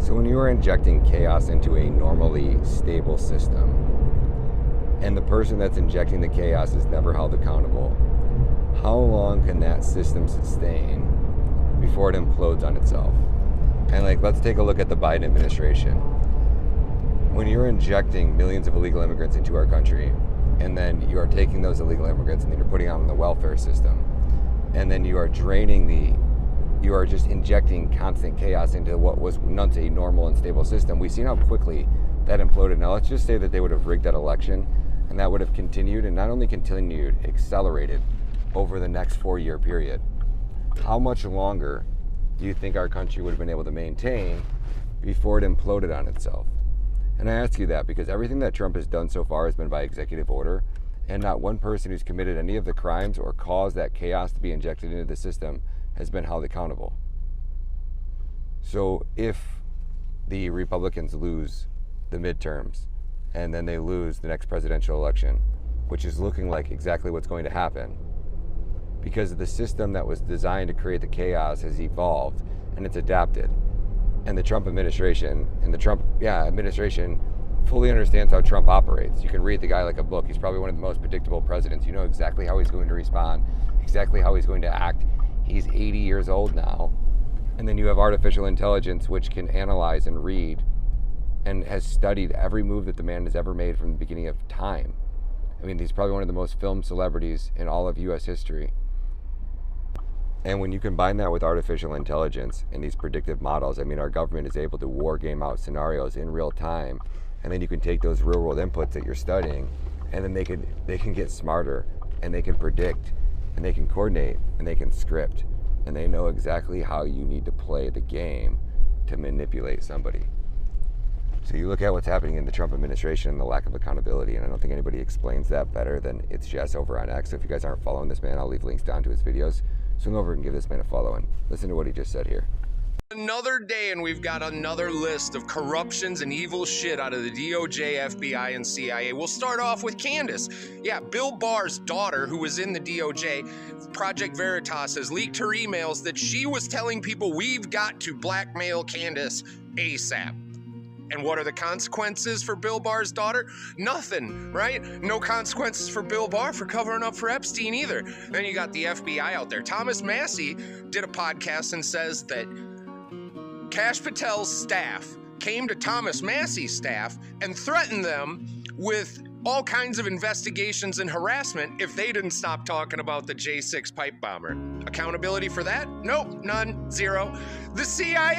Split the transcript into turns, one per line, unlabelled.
So when you are injecting chaos into a normally stable system, and the person that's injecting the chaos is never held accountable, how long can that system sustain before it implodes on itself? And let's take a look at the Biden administration. When you're injecting millions of illegal immigrants into our country, and then you are taking those illegal immigrants and then you're putting them in the welfare system, and then you are just injecting constant chaos into what was once a normal and stable system. We've seen how quickly that imploded. Now let's just say that they would have rigged that election, and that would have continued, and not only continued, accelerated over the next 4-year period. How much longer do you think our country would have been able to maintain before it imploded on itself? And I ask you that because everything that Trump has done so far has been by executive order, and not one person who's committed any of the crimes or caused that chaos to be injected into the system has been held accountable. So if the Republicans lose the midterms and then they lose the next presidential election, which is looking like exactly what's going to happen, because the system that was designed to create the chaos has evolved and it's adapted. And the Trump administration fully understands how Trump operates. You can read the guy like a book. He's probably one of the most predictable presidents. You know exactly how he's going to respond, exactly how he's going to act. He's 80 years old now. And then you have artificial intelligence, which can analyze and read and has studied every move that the man has ever made from the beginning of time. I mean, he's probably one of the most filmed celebrities in all of US history. And when you combine that with artificial intelligence and these predictive models, I mean, our government is able to war game out scenarios in real time. And then you can take those real world inputs that you're studying, and then they can get smarter, and they can predict, and they can coordinate, and they can script, and they know exactly how you need to play the game to manipulate somebody. So you look at what's happening in the Trump administration and the lack of accountability, and I don't think anybody explains that better than It's Jess over on X. So if you guys aren't following this man, I'll leave links down to his videos. Swing over and give this man a follow and listen to what he just said here.
Another day and we've got another list of corruptions and evil shit out of the DOJ, FBI, and CIA. We'll start off with Candace. Yeah, Bill Barr's daughter, who was in the DOJ, Project Veritas, has leaked her emails that she was telling people we've got to blackmail Candace ASAP. And what are the consequences for Bill Barr's daughter? Nothing, right? No consequences for Bill Barr for covering up for Epstein either. Then you got the FBI out there. Thomas Massie did a podcast and says that Kash Patel's staff came to Thomas Massie's staff and threatened them with all kinds of investigations and harassment if they didn't stop talking about the J6 pipe bomber. Accountability for that? Nope, none, zero. The CIA